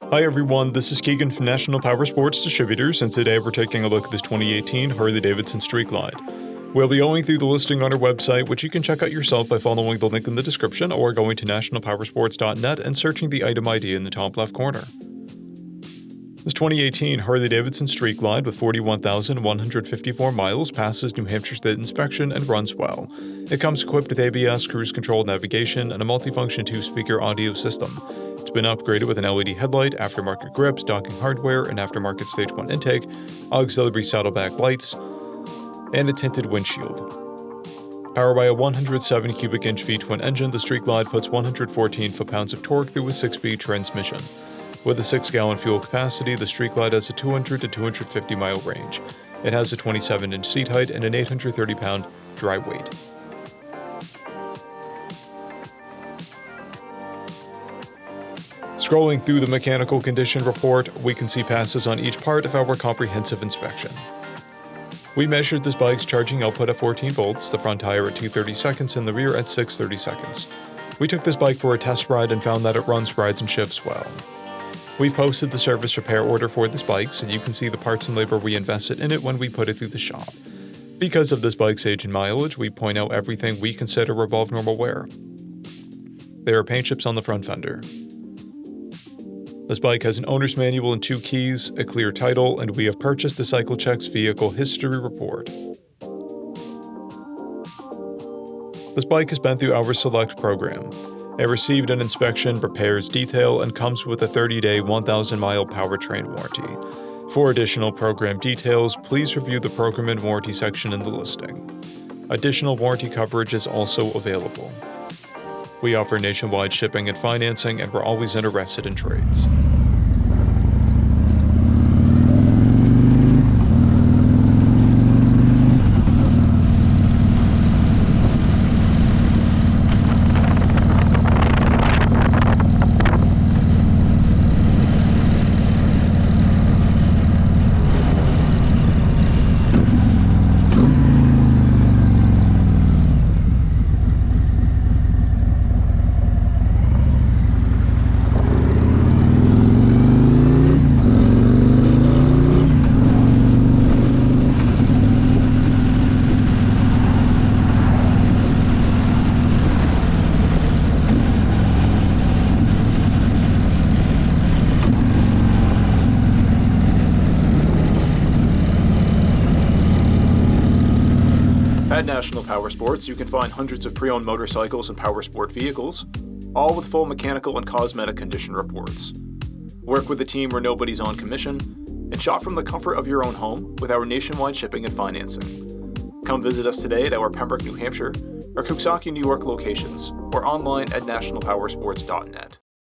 Hi everyone, this is Keegan from National Powersports Distributors, and today we're taking a look at this 2018 Harley-Davidson Street Glide. We'll be going through the listing on our website, which you can check out yourself by following the link in the description or going to nationalpowersports.net and searching the item ID in the top left corner. This 2018 Harley-Davidson Street Glide with 41,154 miles passes New Hampshire State inspection and runs well. It comes equipped with ABS, cruise control, navigation, and a multifunction 2-speaker audio system. It's been upgraded with an LED headlight, aftermarket grips, docking hardware, an aftermarket Stage 1 intake, auxiliary saddleback lights, and a tinted windshield. Powered by a 107 cubic inch V-twin engine, the Street Glide puts 114 foot-pounds of torque through a 6-speed transmission. With a 6-gallon fuel capacity, the Street Glide has a 200 to 250 mile range. It has a 27-inch seat height and an 830-pound dry weight. Scrolling through the mechanical condition report, we can see passes on each part of our comprehensive inspection. We measured this bike's charging output at 14 volts, the front tire at 230 seconds, and the rear at 630 seconds. We took this bike for a test ride and found that it runs, rides, and shifts well. We've posted the service repair order for this bike, so you can see the parts and labor we invested in it when we put it through the shop. Because of this bike's age and mileage, we point out everything we consider above normal wear. There are paint chips on the front fender. This bike has an owner's manual and 2 keys, a clear title, and we have purchased the CycleCheck's vehicle history report. This bike has been through our Select program. It received an inspection, repairs, detail, and comes with a 30-day, 1,000-mile powertrain warranty. For additional program details, please review the program and warranty section in the listing. Additional warranty coverage is also available. We offer nationwide shipping and financing, and we're always interested in trades. At National Powersports, you can find hundreds of pre-owned motorcycles and powersport vehicles, all with full mechanical and cosmetic condition reports. Work with a team where nobody's on commission, and shop from the comfort of your own home with our nationwide shipping and financing. Come visit us today at our Pembroke, New Hampshire, or Coxsackie, New York locations, or online at nationalpowersports.net.